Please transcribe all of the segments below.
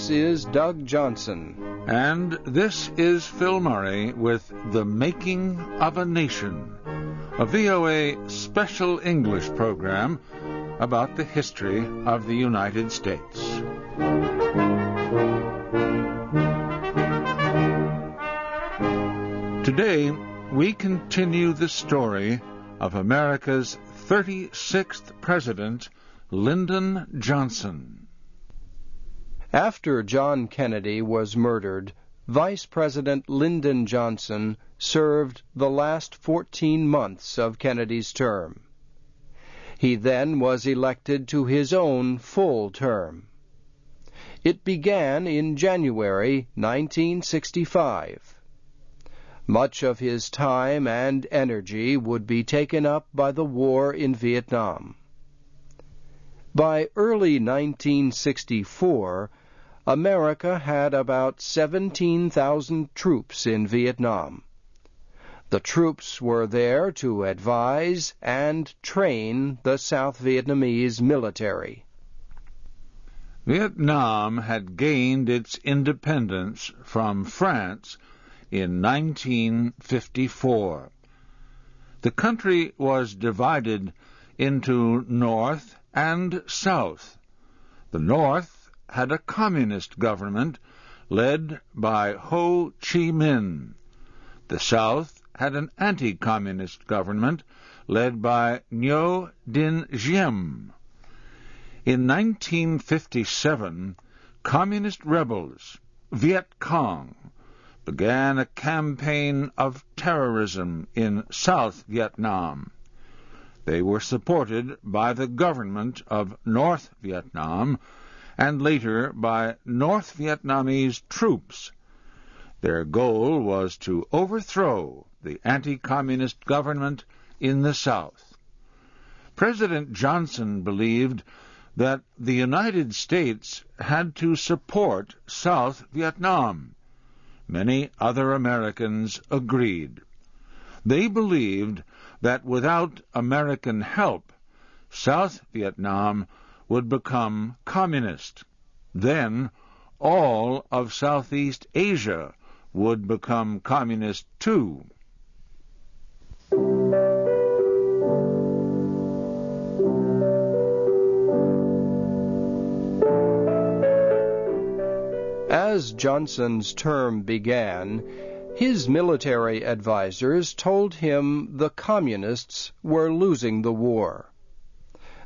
This is Doug Johnson. And this is Phil Murray with The Making of a Nation, a VOA special English program about the history of the United States. Today, we continue the story of America's 36th President, Lyndon Johnson. After John Kennedy was murdered, Vice President Lyndon Johnson served the last 14 months of Kennedy's term. He then was elected to his own full term. It began in January 1965. Much of his time and energy would be taken up by the war in Vietnam. By early 1964, America had about 17,000 troops in Vietnam. The troops were there to advise and train the South Vietnamese military. Vietnam had gained its independence from France in 1954. The country was divided into North and South. The North had a communist government led by Ho Chi Minh. The South had an anti-communist government led by Ngo Dinh Diem. In 1957, communist rebels, Viet Cong, began a campaign of terrorism in South Vietnam. They were supported by the government of North Vietnam and later by North Vietnamese troops. Their goal was to overthrow the anti-communist government in the South. President Johnson believed that the United States had to support South Vietnam. Many other Americans agreed. They believed that without American help, South Vietnam would become communist. Then all of Southeast Asia would become communist too. As Johnson's term began, his military advisers told him the communists were losing the war.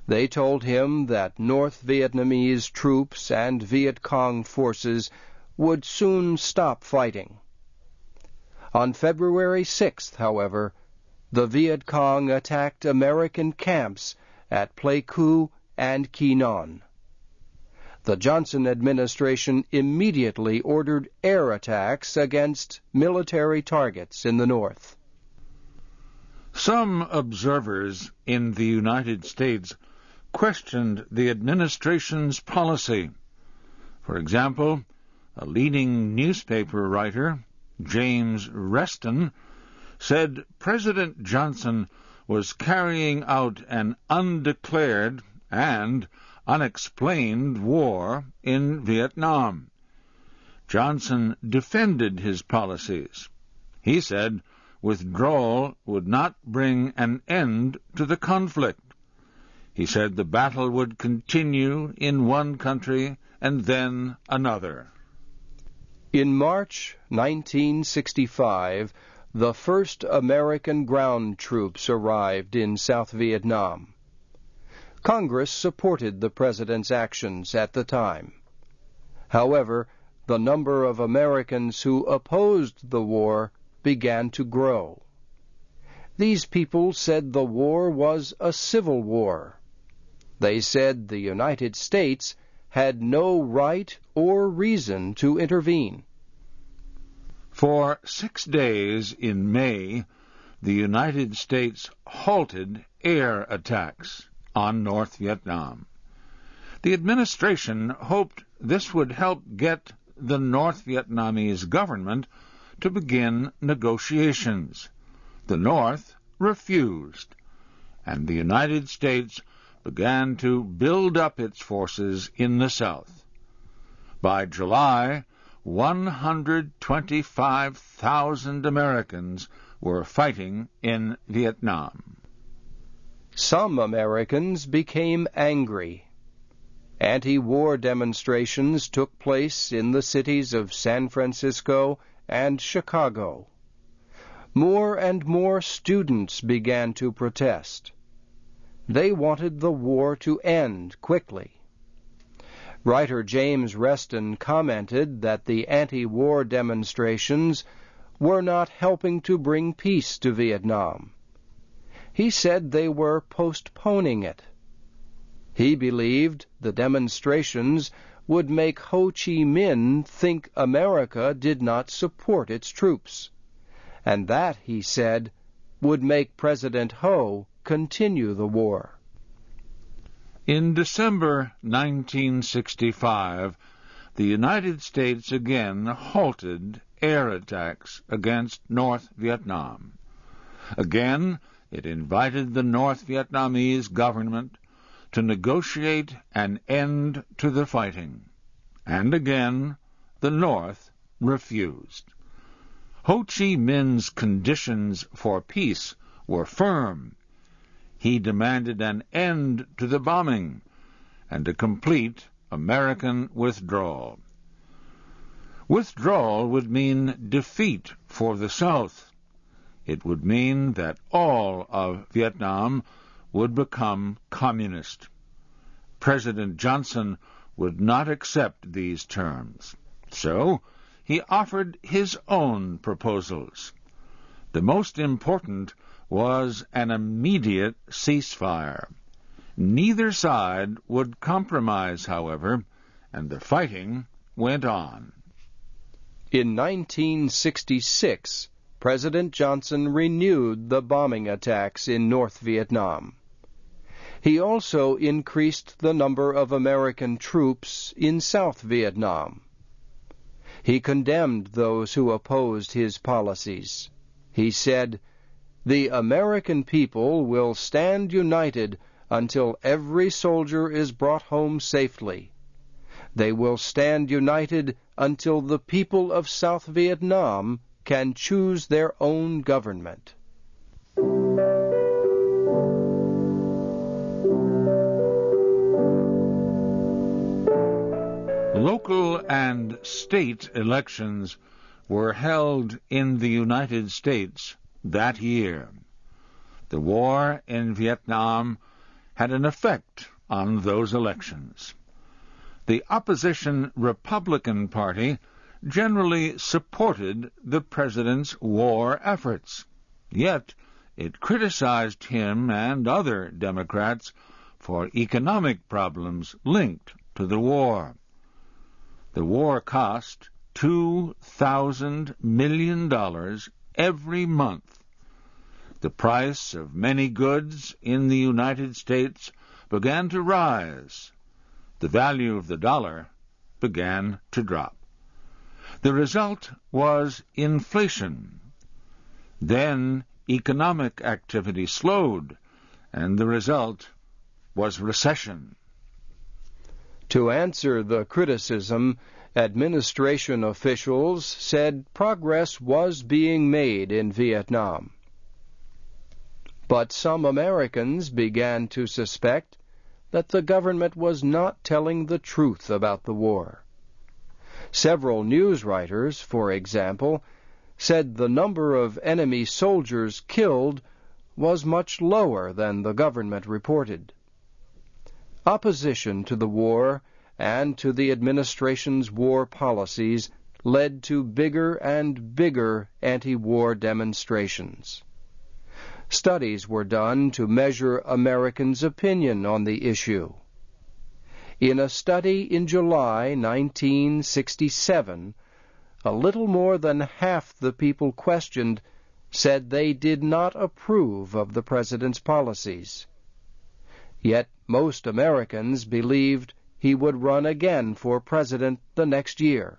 They told him that North Vietnamese troops and Viet Cong forces would soon stop fighting. On February 6th, however, the Viet Cong attacked American camps at Pleiku and Quy Nhon. The Johnson administration immediately ordered air attacks against military targets in the north. Some observers in the United States questioned the administration's policy. For example, a leading newspaper writer, James Reston, said President Johnson was carrying out an undeclared and unexplained war in Vietnam. Johnson defended his policies. He said withdrawal would not bring an end to the conflict. He said the battle would continue in one country and then another. In March 1965, the first American ground troops arrived in South Vietnam. Congress supported the president's actions at the time. However, the number of Americans who opposed the war began to grow. These people said the war was a civil war. They said the United States had no right or reason to intervene. For 6 days in May, the United States halted air attacks on North Vietnam. The administration hoped this would help get the North Vietnamese government to begin negotiations. The North refused, and the United States began to build up its forces in the South. By July, 125,000 Americans were fighting in Vietnam. Some Americans became angry. Anti-war demonstrations took place in the cities of San Francisco and Chicago. More and more students began to protest. They wanted the war to end quickly. Writer James Reston commented that the anti-war demonstrations were not helping to bring peace to Vietnam. He said they were postponing it. He believed the demonstrations would make Ho Chi Minh think America did not support its troops, and that, he said, would make President Ho continue the war. In December 1965, the United States again halted air attacks against North Vietnam. Again, it invited the North Vietnamese government to negotiate an end to the fighting. And again, the North refused. Ho Chi Minh's conditions for peace were firm. He demanded an end to the bombing and a complete American withdrawal. Withdrawal would mean defeat for the South. It would mean that all of Vietnam would become communist. President Johnson would not accept these terms, so he offered his own proposals. The most important was an immediate ceasefire. Neither side would compromise, however, and the fighting went on. In 1966, President Johnson renewed the bombing attacks in North Vietnam. He also increased the number of American troops in South Vietnam. He condemned those who opposed his policies. He said, "The American people will stand united until every soldier is brought home safely. They will stand united until the people of South Vietnam can choose their own government." Local and state elections were held in the United States that year. The war in Vietnam had an effect on those elections. The opposition Republican Party generally supported the president's war efforts, yet it criticized him and other Democrats for economic problems linked to the war. The war cost $2,000 million every month. The price of many goods in the United States began to rise. The value of the dollar began to drop. The result was inflation. Then economic activity slowed, and the result was recession. To answer the criticism, administration officials said progress was being made in Vietnam. But some Americans began to suspect that the government was not telling the truth about the war. Several news writers, for example, said the number of enemy soldiers killed was much lower than the government reported. Opposition to the war and to the administration's war policies led to bigger and bigger anti-war demonstrations. Studies were done to measure Americans' opinion on the issue. In a study in July 1967, a little more than half the people questioned said they did not approve of the president's policies. Yet most Americans believed he would run again for president the next year.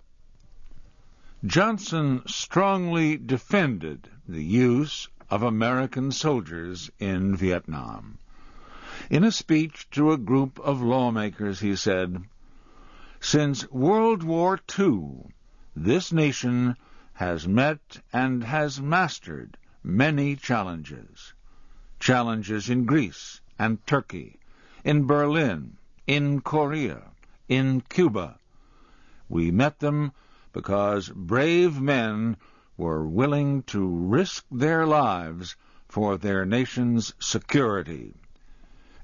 Johnson strongly defended the use of American soldiers in Vietnam. In a speech to a group of lawmakers, he said, Since World War II, this nation has met and has mastered many challenges. Challenges in Greece and Turkey, in Berlin, in Korea, in Cuba. We met them because brave men were willing to risk their lives for their nation's security.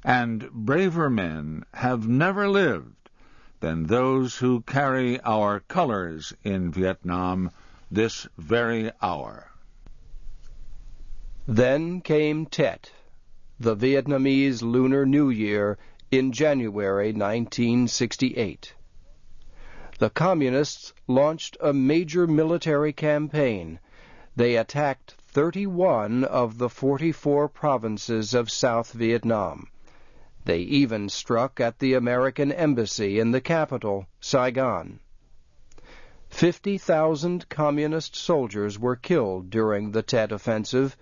And braver men have never lived than those who carry our colors in Vietnam this very hour. Then came Tet, the Vietnamese Lunar New Year, in January 1968. The Communists launched a major military campaign. They attacked 31 of the 44 provinces of South Vietnam. They even struck at the American embassy in the capital, Saigon. 50,000 Communist soldiers were killed during the Tet Offensive.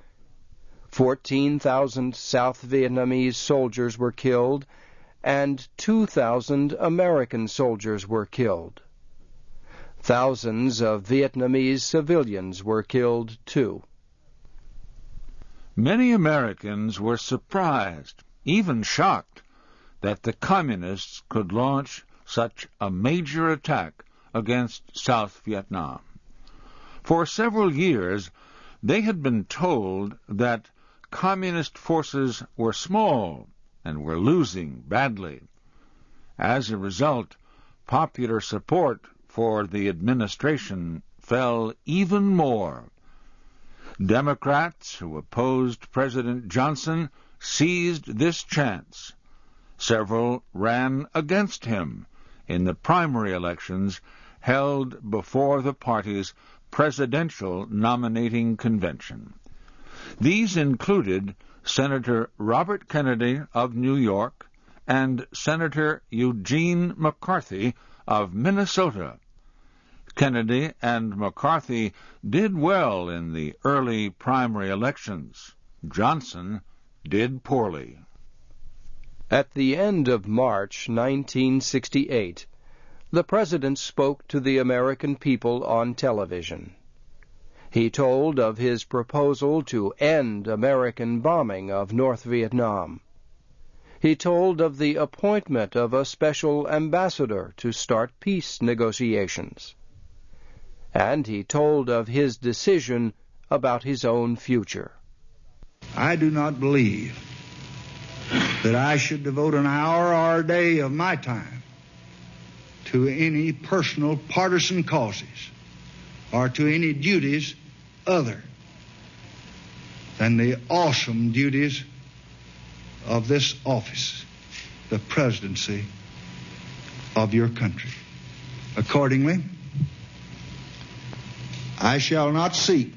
14,000 South Vietnamese soldiers were killed, and 2,000 American soldiers were killed. Thousands of Vietnamese civilians were killed, too. Many Americans were surprised, even shocked, that the Communists could launch such a major attack against South Vietnam. For several years, they had been told that Communist forces were small and were losing badly. As a result, popular support for the administration fell even more. Democrats who opposed President Johnson seized this chance. Several ran against him in the primary elections held before the party's presidential nominating convention. These included Senator Robert Kennedy of New York and Senator Eugene McCarthy of Minnesota. Kennedy and McCarthy did well in the early primary elections. Johnson did poorly. At the end of March 1968, the President spoke to the American people on television. He told of his proposal to end American bombing of North Vietnam. He told of the appointment of a special ambassador to start peace negotiations. And he told of his decision about his own future. I do not believe that I should devote an hour or a day of my time to any personal partisan causes or to any duties other than the awesome duties of this office, the presidency of your country. Accordingly, I shall not seek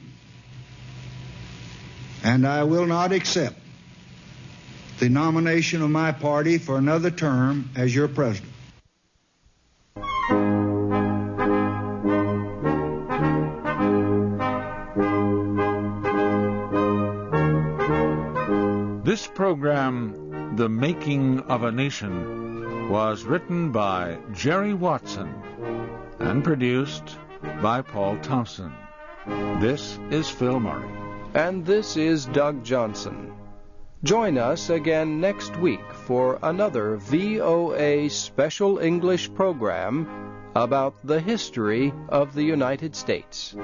and I will not accept the nomination of my party for another term as your president. This program, The Making of a Nation, was written by Jerry Watson and produced by Paul Thompson. This is Phil Murray. And this is Doug Johnson. Join us again next week for another VOA Special English program about the history of the United States.